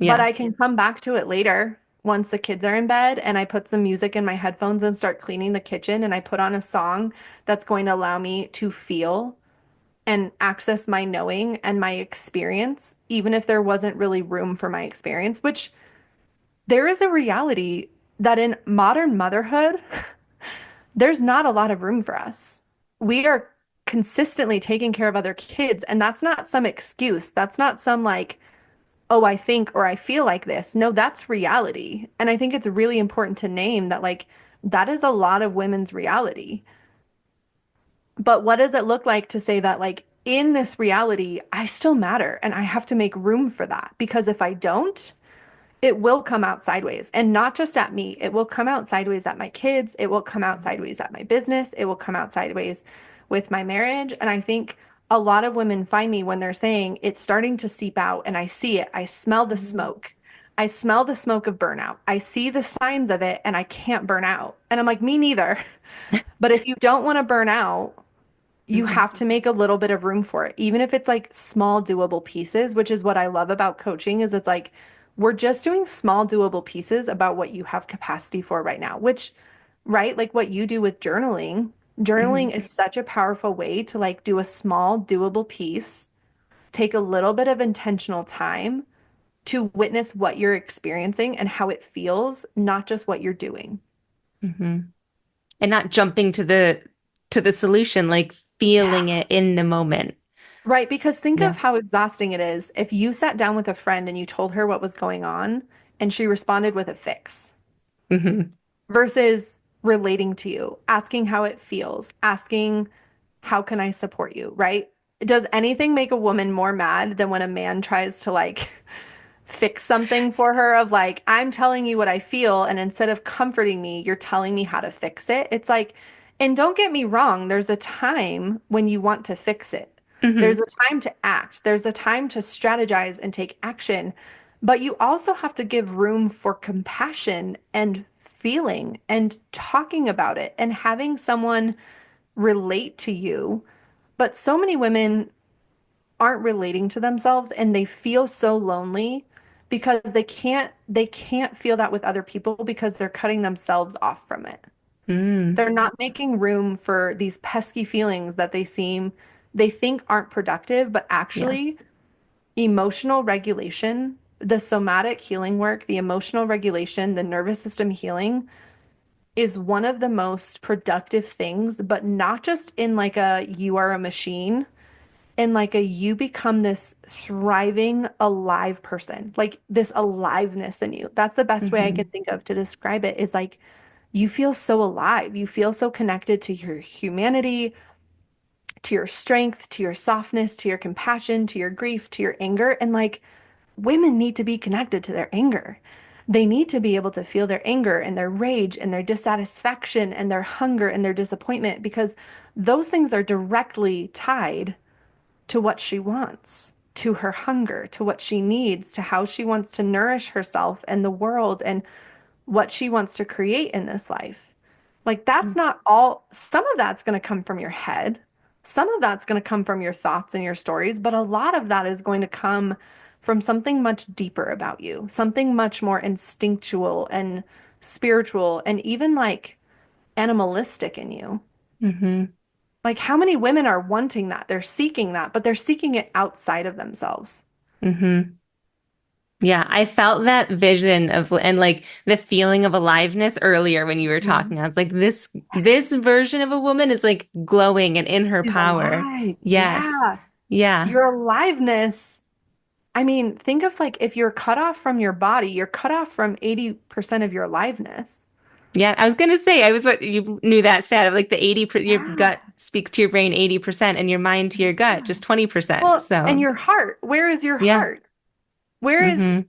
But Yeah. I can come back to it later once the kids are in bed and I put some music in my headphones and start cleaning the kitchen and I put on a song that's going to allow me to feel and access my knowing and my experience, even if there wasn't really room for my experience, which there is a reality that in modern motherhood, there's not a lot of room for us. We are consistently taking care of other kids, and that's not some excuse. That's not some like, oh, I think or I feel like this. No, that's reality. And I think it's really important to name that, like, that is a lot of women's reality. But what does it look like to say that, like, in this reality, I still matter and I have to make room for that? Because if I don't, it will come out sideways. And not just at me, it will come out sideways at my kids. It will come out sideways at my business. It will come out sideways with my marriage. And I think a lot of women find me when they're saying it's starting to seep out and I see it. I smell the smoke. I smell the smoke of burnout. I see the signs of it and I can't burn out. And I'm like, me neither. But if you don't want to burn out, you Hmm. have to make a little bit of room for it, even if it's like small doable pieces, which is what I love about coaching is it's like we're just doing small doable pieces about what you have capacity for right now, which, right, like what you do with journaling. Hmm. Journaling is such a powerful way to like do a small doable piece, take a little bit of intentional time to witness what you're experiencing and how it feels, not just what you're doing. Hmm. And not jumping to the solution, like Yeah. feeling it in the moment. Right, because think Yeah. of how exhausting it is if you sat down with a friend and you told her what was going on and she responded with a fix Hmm. versus relating to you, asking how it feels, asking, how can I support you, right? Does anything make a woman more mad than when a man tries to like fix something for her of like, I'm telling you what I feel, and instead of comforting me, you're telling me how to fix it. It's like, and don't get me wrong, there's a time when you want to fix it. There's Hmm. a time to act. There's a time to strategize and take action. But you also have to give room for compassion and feeling and talking about it and having someone relate to you. But so many women aren't relating to themselves and they feel so lonely because they can't feel that with other people because they're cutting themselves off from it. Mm. They're not making room for these pesky feelings that they think aren't productive, but Yeah. actually emotional regulation, the somatic healing work, the emotional regulation, the nervous system healing is one of the most productive things, but not just in like a you are a machine and like a you become this thriving alive person, like this aliveness in you. That's the best way I can Hmm. think of to describe it is like you feel so alive, you feel so connected to your humanity, to your strength, to your softness, to your compassion, to your grief, to your anger. And like women need to be connected to their anger. They need to be able to feel their anger and their rage and their dissatisfaction and their hunger and their disappointment because those things are directly tied to what she wants, to her hunger, to what she needs, to how she wants to nourish herself and the world and what she wants to create in this life. Like, that's not all, some of that's going to come from your head. Some of that's going to come from your thoughts and your stories, but a lot of that is going to come from something much deeper about you, something much more instinctual and spiritual and even like animalistic in you. Hmm. Like, how many women are wanting that? They're seeking that, but they're seeking it outside of themselves. Hmm. Yeah, I felt that vision of and like the feeling of aliveness earlier when you were Mhm. talking. I was like, this version of a woman is like glowing and in her She's power. alive. Yes. Yeah. Yeah. Your aliveness. I mean, think of like if you're cut off from your body, you're cut off from 80% of your aliveness. Yeah. I was gonna say, I was what you knew that stat of like the 80, your Yeah. gut speaks to your brain 80% and your mind to your gut Yeah. just 20%. Well, and So your heart, where is your yeah. heart? Where is, Hmm.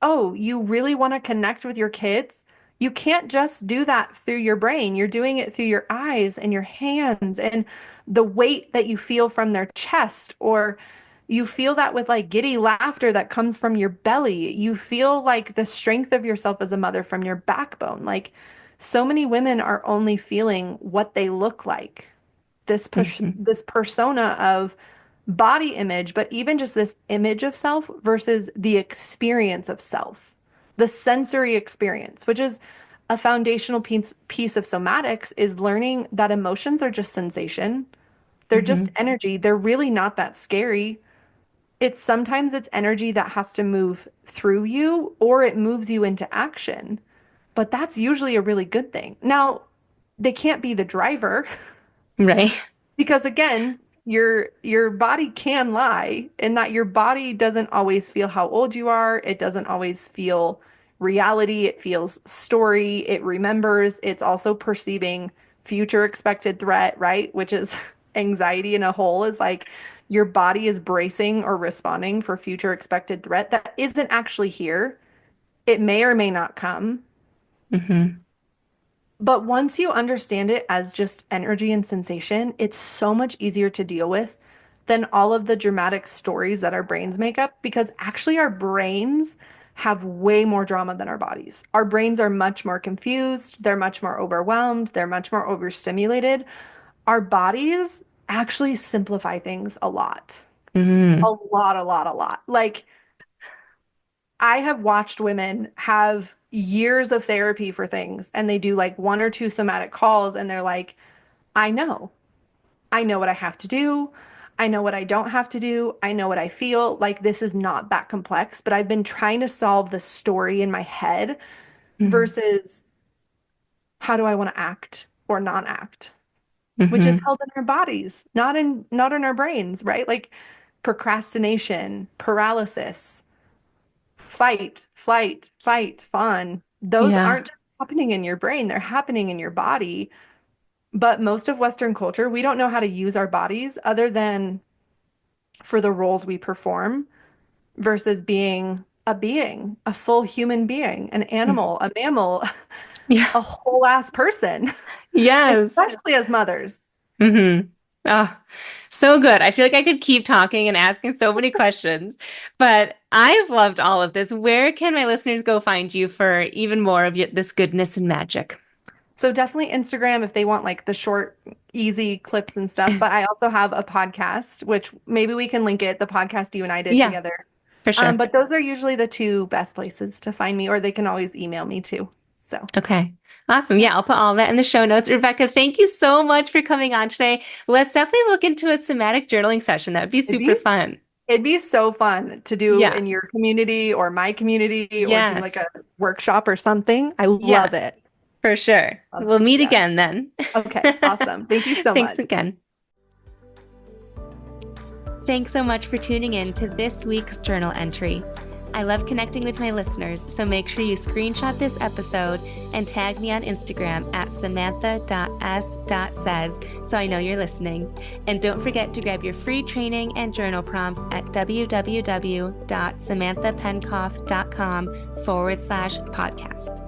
oh, you really want to connect with your kids? You can't just do that through your brain. You're doing it through your eyes and your hands and the weight that you feel from their chest, or you feel that with like giddy laughter that comes from your belly. You feel like the strength of yourself as a mother from your backbone. Like so many women are only feeling what they look like. Hmm. This persona of body image, but even just this image of self versus the experience of self, the sensory experience, which is a foundational piece of somatics, is learning that emotions are just sensation. They're just Hmm. energy. They're really not that scary. It's sometimes it's energy that has to move through you or it moves you into action. But that's usually a really good thing. Now, they can't be the driver. Right. Because again, your body can lie in that your body doesn't always feel how old you are. It doesn't always feel reality. It feels story. It remembers. It's also perceiving future expected threat, right? Which is anxiety in a whole is like your body is bracing or responding for future expected threat that isn't actually here. It may or may not come. Hmm. But once you understand it as just energy and sensation, it's so much easier to deal with than all of the dramatic stories that our brains make up because actually our brains have way more drama than our bodies. Our brains are much more confused, they're much more overwhelmed, they're much more overstimulated. Our bodies actually simplify things a lot. A Hmm. lot, a lot, a lot. Like I have watched women have years of therapy for things and they do like one or two somatic calls and they're like, I know. I know what I have to do. I know what I don't have to do. I know what I feel. Like this is not that complex, but I've been trying to solve the story in my head versus how do I want to act or not act, which is Hmm. held in our bodies, not in our brains, right? Like procrastination, paralysis, fight, flight, fight, fawn. Those Yeah. aren't just happening in your brain, they're happening in your body. But most of Western culture, we don't know how to use our bodies other than for the roles we perform versus being, a full human being, an animal, a mammal, Yeah. a whole ass person, Yes. especially as mothers. Hmm. Oh, so good. I feel like I could keep talking and asking so many questions, but I've loved all of this. Where can my listeners go find you for even more of this goodness and magic? So definitely Instagram if they want like the short, easy clips and stuff. But I also have a podcast, which maybe we can link it, the podcast you and I did Yeah, together. for sure. But those are usually the two best places to find me, or they can always email me too. So, Okay. Awesome. yeah, Yeah, I'll put all that in the show notes. Rebecca, thank you so much for coming on today. Let's definitely look into a somatic journaling session. That'd be it'd super be fun. it'd be so fun to do Yeah. in your community or my community or do like a Yes. workshop or something. I Yeah, love it. for sure. Love- We'll meet Yeah. again then. Okay, awesome. Thank you so Thanks much. again. Thanks so much for tuning in to this week's journal entry. I love connecting with my listeners, so make sure you screenshot this episode and tag me on Instagram at samantha.s.says so I know you're listening. And don't forget to grab your free training and journal prompts at www.samanthapenkoff.com/podcast.